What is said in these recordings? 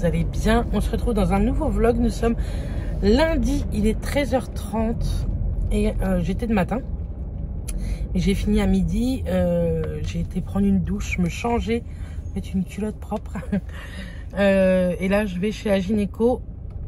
vous allez bien. On se retrouve dans un nouveau vlog. Nous sommes lundi, il est 13h30 et j'étais de matin. J'ai fini à midi, j'ai été prendre une douche, me changer, mettre une culotte propre. Et là, je vais chez la gynéco.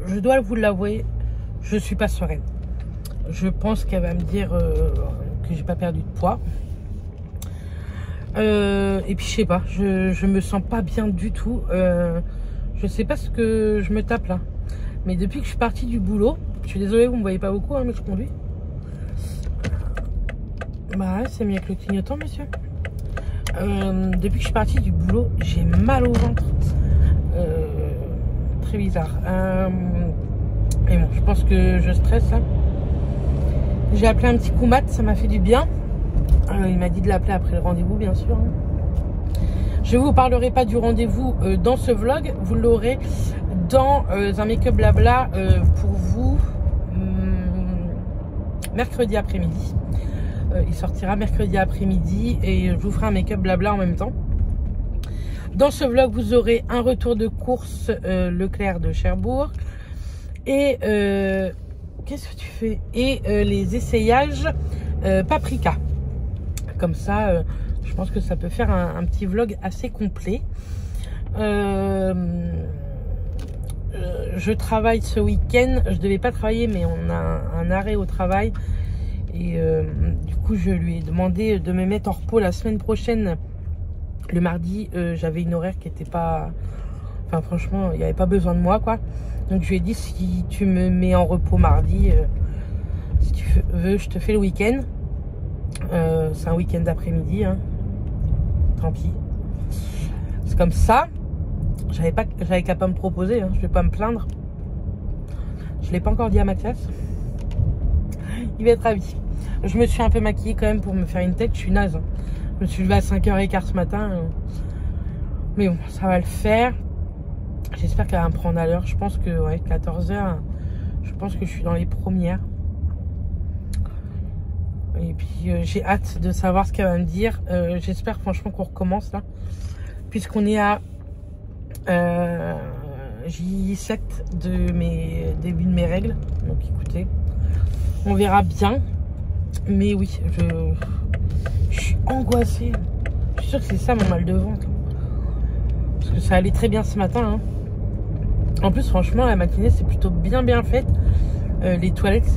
Je dois vous l'avouer, je suis pas sereine. Je pense qu'elle va me dire que j'ai pas perdu de poids. Et puis je sais pas, je me sens pas bien du tout. Je sais pas ce que je me tape là. Mais depuis que je suis partie du boulot, je suis désolée, vous me voyez pas beaucoup, hein, mais je conduis. Bah ouais, c'est mieux que le clignotant, monsieur. Depuis que je suis partie du boulot, j'ai mal au ventre. Très bizarre. Et bon, je pense que je stresse là. J'ai appelé un petit Koumat, ça m'a fait du bien. Il m'a dit de l'appeler après le rendez-vous, bien sûr. Je ne vous parlerai pas du rendez-vous dans ce vlog. Vous l'aurez dans un make-up blabla pour vous mercredi après-midi. Il sortira mercredi après-midi et je vous ferai un make-up blabla en même temps. Dans ce vlog, vous aurez un retour de course Leclerc de Cherbourg et qu'est-ce que tu fais? Et les essayages Paprika. Comme ça, je pense que ça peut faire un petit vlog assez complet. Je travaille ce week-end. Je devais pas travailler, mais on a un arrêt au travail. Et du coup, je lui ai demandé de me mettre en repos la semaine prochaine. Le mardi, j'avais une horaire qui était pas... Enfin, franchement, il n'y avait pas besoin de moi, quoi. Donc, je lui ai dit, si tu me mets en repos mardi, si tu veux, je te fais le week-end. C'est un week-end d'après-midi, hein. Tant pis. C'est comme ça. J'avais qu'à pas me proposer, hein. Je vais pas me plaindre. Je l'ai pas encore dit à Mathias. Il va être ravi. Je me suis un peu maquillée quand même pour me faire une tête. Je suis naze, hein. Je me suis levée à 5h15 ce matin. Mais bon, ça va le faire. J'espère qu'elle va me prendre à l'heure. Je pense que, ouais, 14h. Je pense que je suis dans les premières. Et puis j'ai hâte de savoir ce qu'elle va me dire. J'espère franchement qu'on recommence là. Puisqu'on est à J7 de début de mes règles. Donc écoutez, on verra bien. Mais oui, je suis angoissée. Je suis sûre que c'est ça mon mal de ventre. Parce que ça allait très bien ce matin, hein. En plus franchement la matinée c'est plutôt bien faite. Les toilettes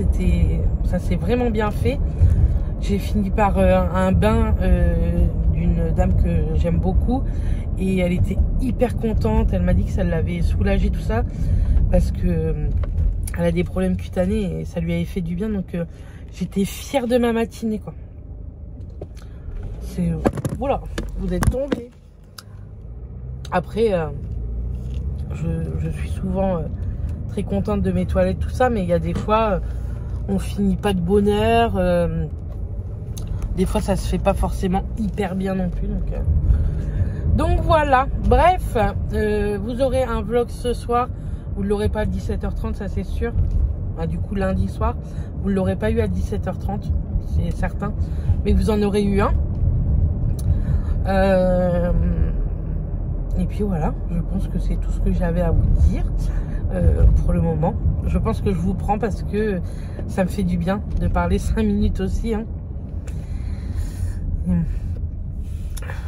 ça s'est vraiment bien fait. J'ai fini par un bain d'une dame que j'aime beaucoup et elle était hyper contente. Elle m'a dit que ça l'avait soulagée tout ça parce que elle a des problèmes cutanés et ça lui avait fait du bien. Donc j'étais fière de ma matinée, quoi. C'est voilà, vous êtes tombés. Après je suis souvent très contente de mes toilettes tout ça, mais il y a des fois on finit pas de bonheur. Des fois, ça se fait pas forcément hyper bien non plus. Donc voilà. Bref, vous aurez un vlog ce soir. Vous ne l'aurez pas à 17h30, ça c'est sûr. Ah, du coup, lundi soir, vous ne l'aurez pas eu à 17h30, c'est certain. Mais vous en aurez eu un. Et puis voilà, je pense que c'est tout ce que j'avais à vous dire pour le moment. Je pense que je vous prends parce que ça me fait du bien de parler 5 minutes aussi, hein.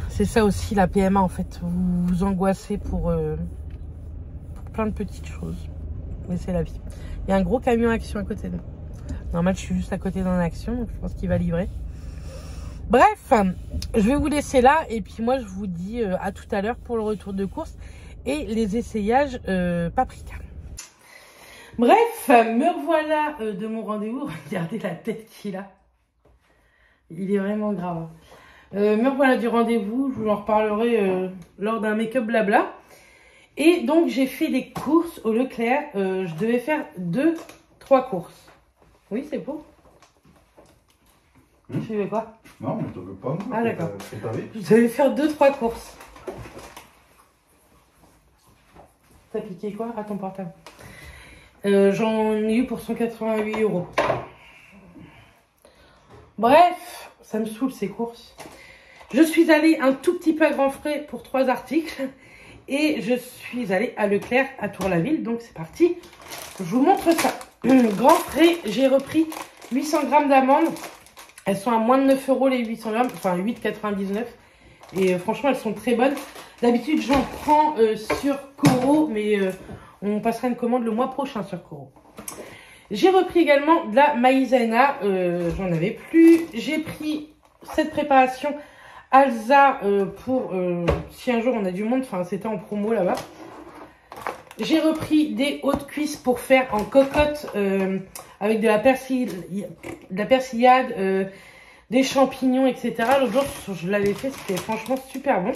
C'est ça aussi la PMA en fait, vous vous angoissez pour plein de petites choses, mais c'est la vie. Il y a un gros camion Action à côté de nous. Normal, je suis juste à côté d'un Action, donc je pense qu'il va livrer. Bref, je vais vous laisser là et puis moi je vous dis à tout à l'heure pour le retour de course et les essayages Paprika. Bref, me revoilà de mon rendez-vous. Regardez la tête qu'il a. Il est vraiment grave. Me revoilà du rendez-vous. Je vous en reparlerai lors d'un make-up blabla. Et donc, j'ai fait des courses au Leclerc. Je devais faire 2-3 courses. Oui, c'est beau. Tu fais quoi? Non, mais tu veux pas. Ah, d'accord. Je devais faire 2-3 courses. T'as piqué quoi à ton portable? J'en ai eu pour 188 €. Bref, ça me saoule ces courses. Je suis allée un tout petit peu à grands frais pour 3 articles. Et je suis allée à Leclerc à Tour-la-Ville. Donc c'est parti. Je vous montre ça. Grand frais, j'ai repris 800 grammes d'amandes. Elles sont à moins de 9 € les 800 grammes. Enfin 8,99 €. Et franchement, elles sont très bonnes. D'habitude, j'en prends sur Coro. Mais on passera une commande le mois prochain sur Coro. J'ai repris également de la maïzena, j'en avais plus. J'ai pris cette préparation Alza pour si un jour on a du monde, enfin c'était en promo là-bas. J'ai repris des hautes cuisses pour faire en cocotte avec de la persillade, des champignons, etc. L'autre jour je l'avais fait, c'était franchement super bon.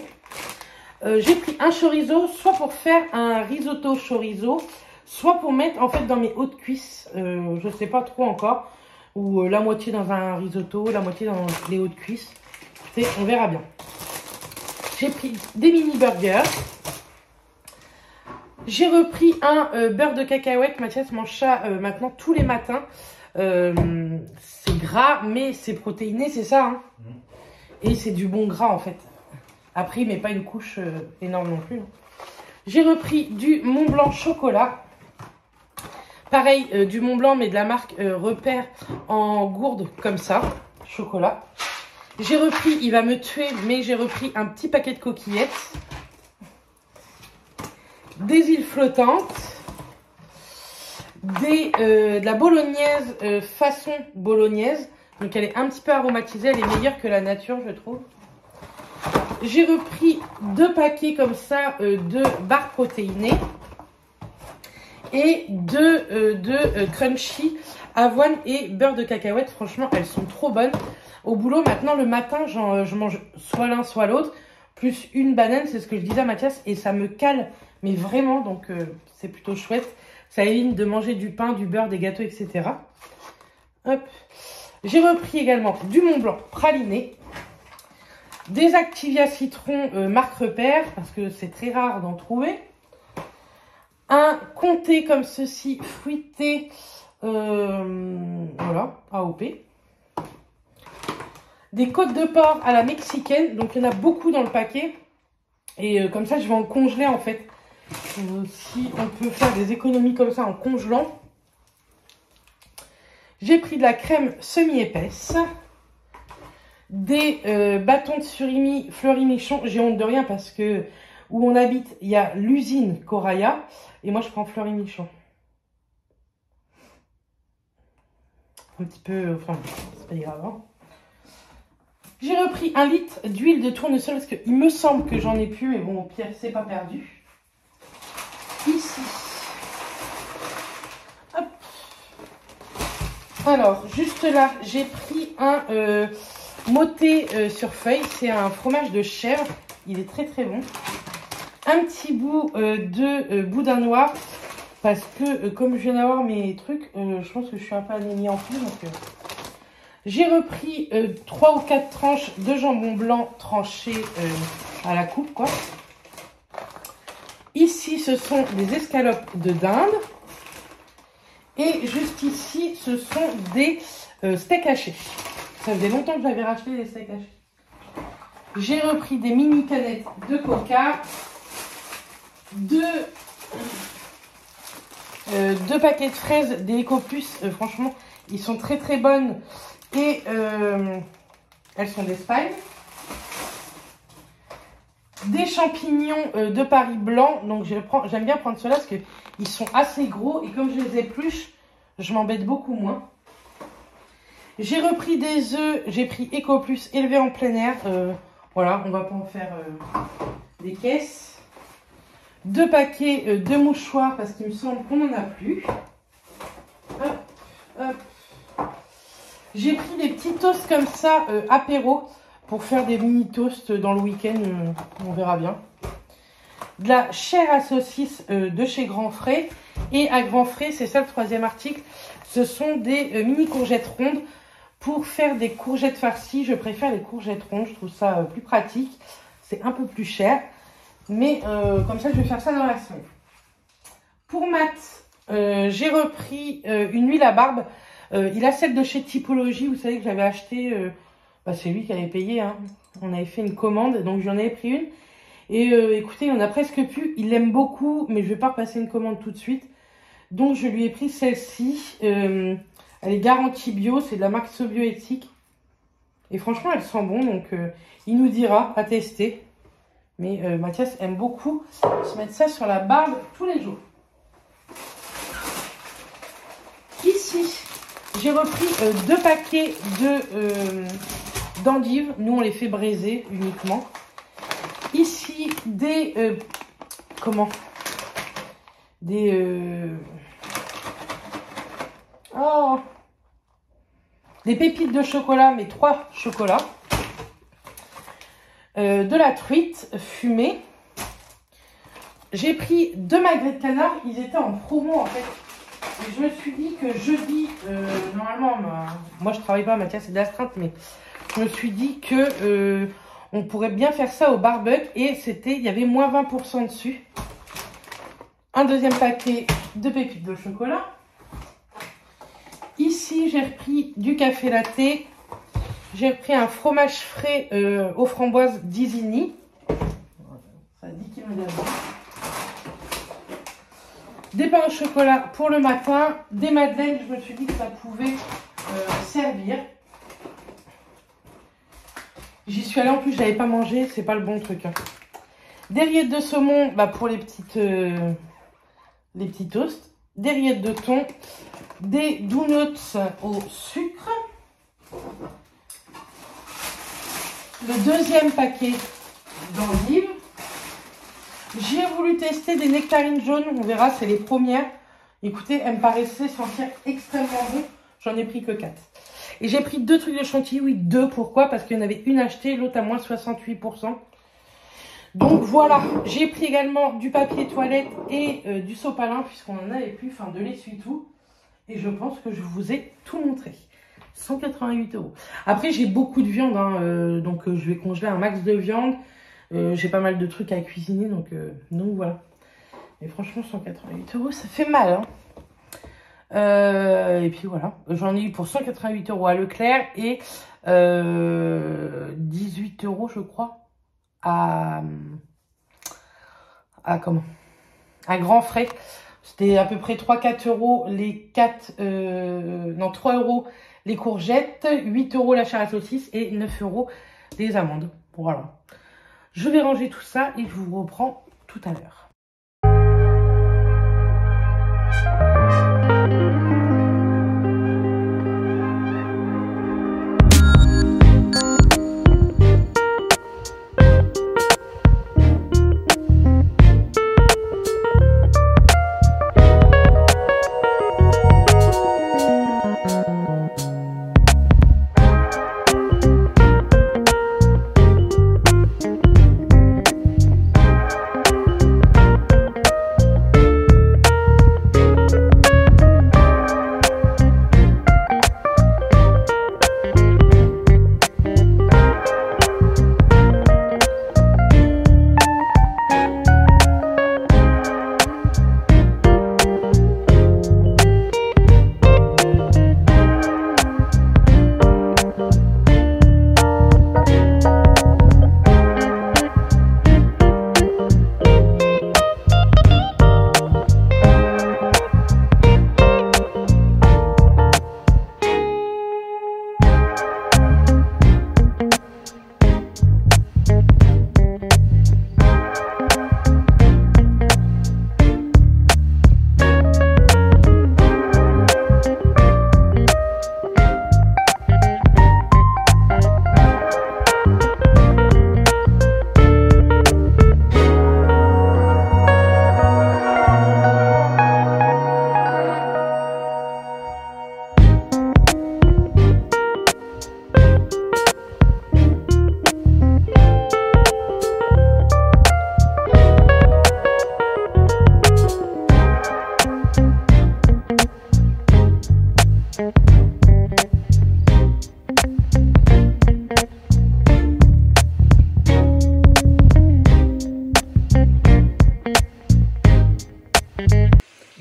J'ai pris un chorizo, soit pour faire un risotto chorizo, soit pour mettre en fait dans mes hautes cuisses, je sais pas trop encore, ou la moitié dans un risotto, la moitié dans les hautes cuisses. On verra bien. J'ai pris des mini burgers. J'ai repris un beurre de cacahuète. Mathias mange ça maintenant tous les matins. C'est gras, mais c'est protéiné, c'est ça. Hein, et c'est du bon gras en fait. Après, il met pas une couche énorme non plus. Hein. J'ai repris du Mont Blanc chocolat. Pareil, du Mont Blanc, mais de la marque Repère en gourde comme ça, chocolat. J'ai repris, il va me tuer, mais j'ai repris un petit paquet de coquillettes. Des huiles flottantes. De la bolognaise façon bolognaise. Donc elle est un petit peu aromatisée, elle est meilleure que la nature, je trouve. J'ai repris 2 paquets comme ça de barres protéinées. Et de crunchy avoine et beurre de cacahuète. Franchement, elles sont trop bonnes. Au boulot, maintenant, le matin, je mange soit l'un, soit l'autre. Plus une banane, c'est ce que je disais à Mathias. Et ça me cale, mais vraiment. Donc, c'est plutôt chouette. Ça évite de manger du pain, du beurre, des gâteaux, etc. Hop. J'ai repris également du Mont Blanc praliné. Des Activia citron marque Repère, parce que c'est très rare d'en trouver. Un comté comme ceci, fruité, voilà, AOP. Des côtes de porc à la mexicaine, donc il y en a beaucoup dans le paquet. Et comme ça, je vais en congeler en fait. Si on peut faire des économies comme ça en congelant. J'ai pris de la crème semi-épaisse. Des bâtons de surimi Fleury-Michon. J'ai honte de rien parce que où on habite, il y a l'usine Coraya. Et moi, je prends Fleury-Michon. Un petit peu... Enfin, c'est pas grave. Hein. J'ai repris 1 litre d'huile de tournesol parce qu'il me semble que j'en ai plus. Mais bon, au pire, c'est pas perdu. Ici. Hop. Alors, juste là, j'ai pris un moté sur feuille. C'est un fromage de chèvre. Il est très très bon. Un petit bout de boudin noir parce que comme je viens d'avoir mes trucs, je pense que je suis un peu anémie en plus. Donc j'ai repris 3 ou 4 tranches de jambon blanc tranché à la coupe, quoi. Ici, ce sont des escalopes de dinde. Et juste ici, ce sont des steaks hachés. Ça faisait longtemps que j'avais racheté des steaks hachés. J'ai repris des mini canettes de coca. 2 paquets de fraises des Ecoplus. Franchement, ils sont très très bonnes. Et elles sont d'Espagne. Des champignons de Paris blanc. Donc j'aime bien prendre ceux-là parce qu'ils sont assez gros. Et comme je les épluche, je m'embête beaucoup moins. J'ai repris des œufs. J'ai pris Ecoplus élevé en plein air. Voilà, on va pas en faire des caisses. 2 paquets de mouchoirs parce qu'il me semble qu'on n'en a plus. Hop, hop. J'ai pris des petits toasts comme ça, apéro, pour faire des mini toasts dans le week-end. On verra bien. De la chair à saucisse de chez Grand Frais. Et à Grand Frais, c'est ça le 3e article. Ce sont des mini courgettes rondes pour faire des courgettes farcies. Je préfère les courgettes rondes, je trouve ça plus pratique. C'est un peu plus cher. Mais comme ça, je vais faire ça dans la semaine. Pour Matt, j'ai repris une huile à barbe. Il a celle de chez Typologie. Vous savez que j'avais acheté... c'est lui qui avait payé. Hein. On avait fait une commande, donc j'en avais pris une. Et écoutez, il en a presque plus. Il l'aime beaucoup, mais je vais pas repasser une commande tout de suite. Donc, je lui ai pris celle-ci. Elle est garantie bio. C'est de la marque Sobioéthique. Et franchement, elle sent bon. Donc, il nous dira à tester. Mais Mathias aime beaucoup se mettre ça sur la barbe tous les jours. Ici, j'ai repris 2 paquets d'endives. Nous, on les fait braiser uniquement. Ici, des pépites de chocolat, mais 3 chocolats. De la truite fumée. J'ai pris 2 magrets de canard. Ils étaient en promo en fait. Et je me suis dit que jeudi, normalement, moi je travaille pas, Mathias c'est d'astreinte, mais je me suis dit que on pourrait bien faire ça au barbecue. Et il y avait moins 20% dessus. Un deuxième paquet de pépites de chocolat. Ici, j'ai repris du café latte. J'ai repris un fromage frais aux framboises d'Isigny. Ça a 10 kg d'avance. Des pains au chocolat pour le matin. Des madeleines, je me suis dit que ça pouvait servir. J'y suis allée en plus, je n'avais pas mangé, c'est pas le bon truc. Hein. Des rillettes de saumon pour les petits toasts. Des rillettes de thon. Des donuts au sucre. Le deuxième paquet d'endives. J'ai voulu tester des nectarines jaunes. On verra, c'est les premières. Écoutez, elles me paraissaient sentir extrêmement bon. J'en ai pris que 4. Et j'ai pris 2 trucs de chantilly. Oui, 2. Pourquoi? Parce qu'il y en avait une achetée, l'autre à moins 68%. Donc voilà. J'ai pris également du papier toilette et du sopalin, puisqu'on en avait plus, enfin de l'essuie-tout. Et je pense que je vous ai tout montré. 188 €. Après, j'ai beaucoup de viande, hein, donc je vais congeler un max de viande. J'ai pas mal de trucs à cuisiner, donc voilà. Mais franchement, 188 €, ça fait mal. Hein. Et puis voilà, j'en ai eu pour 188 € à Leclerc et 18 € je crois à Grand Frais. C'était à peu près 3-4 € les 3 € les courgettes, 8 € la chair à saucisse et 9 € les amandes. Voilà. Je vais ranger tout ça et je vous reprends tout à l'heure.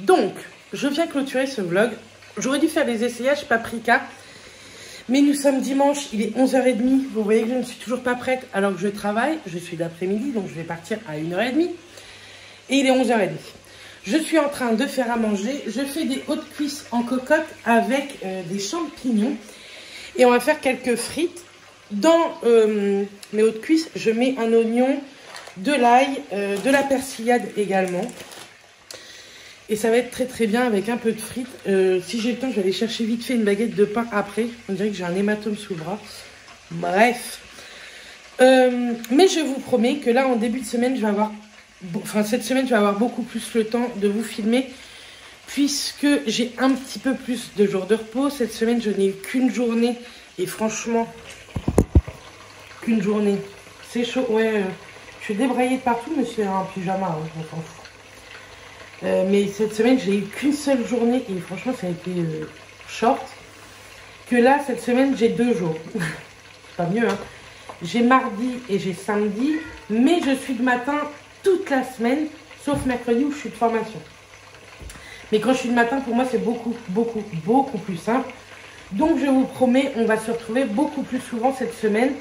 Donc, je viens clôturer ce vlog. J'aurais dû faire des essayages paprika. Mais nous sommes dimanche, il est 11h30. Vous voyez que je ne suis toujours pas prête alors que je travaille. Je suis d'après-midi, donc je vais partir à 1h30. Et il est 11h30. Je suis en train de faire à manger. Je fais des hautes cuisses en cocotte avec des champignons. Et on va faire quelques frites. Dans mes hautes cuisses, je mets un oignon, de l'ail, de la persillade également. Et ça va être très très bien avec un peu de frites. Si j'ai le temps, je vais aller chercher vite fait une baguette de pain après. On dirait que j'ai un hématome sous le bras. Bref. Mais je vous promets que là, en début de semaine, je vais avoir... Enfin, cette semaine, je vais avoir beaucoup plus le temps de vous filmer. Puisque j'ai un petit peu plus de jours de repos. Cette semaine, je n'ai eu qu'une journée. Et franchement, qu'une journée. C'est chaud. Ouais, je suis débraillée de partout, mais c'est un pyjama. Hein, je m'en fous. Mais cette semaine, j'ai eu qu'une seule journée. Et franchement, ça a été short. Que là, cette semaine, j'ai 2 jours. C'est pas mieux, hein. J'ai mardi et j'ai samedi. Mais je suis de matin toute la semaine. Sauf mercredi où je suis de formation. Mais quand je suis de matin, pour moi, c'est beaucoup plus simple. Donc, je vous promets, on va se retrouver beaucoup plus souvent cette semaine.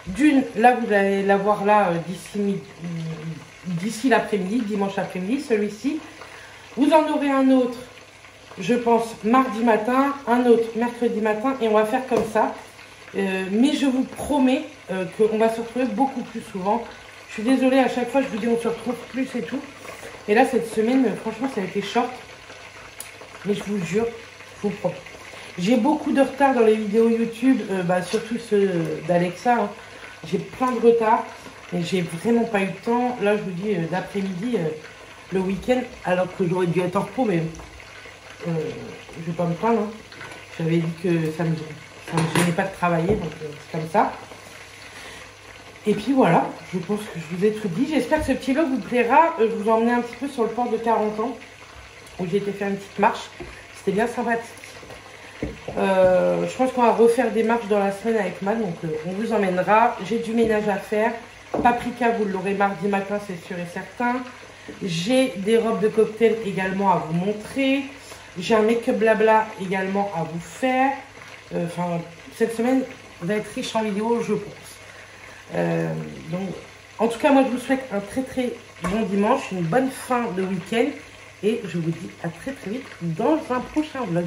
D'une, là, vous allez la voir là d'ici l'après-midi, dimanche après-midi, celui-ci. Vous en aurez un autre, je pense, mardi matin, un autre mercredi matin. Et on va faire comme ça. Mais je vous promets qu'on va se retrouver beaucoup plus souvent. Je suis désolée, à chaque fois, je vous dis on se retrouve plus et tout. Et là, cette semaine, franchement, ça a été short. Mais je vous jure, je vous promets. J'ai beaucoup de retard dans les vidéos YouTube, surtout ceux d'Alexa. Hein. J'ai plein de retard et j'ai vraiment pas eu le temps. Là, je vous dis d'après-midi, le week-end, alors que j'aurais dû être en repos, mais je vais pas me plaindre. Hein. J'avais dit que ça me gênait pas de travailler, donc c'est comme ça. Et puis voilà, je pense que je vous ai tout dit. J'espère que ce petit vlog vous plaira. Je vous ai emmené un petit peu sur le port de 40 ans, où j'ai été faire une petite marche. C'était bien sympathique. Je pense qu'on va refaire des marches dans la semaine avec Matt, donc on vous emmènera. J'ai du ménage à faire. Paprika, vous l'aurez mardi matin, c'est sûr et certain. J'ai des robes de cocktail également à vous montrer. J'ai un make-up blabla également à vous faire. Cette semaine va être riche en vidéos, je pense. Donc, en tout cas, moi, je vous souhaite un très très bon dimanche, une bonne fin de week-end. Et je vous dis à très très vite dans un prochain vlog.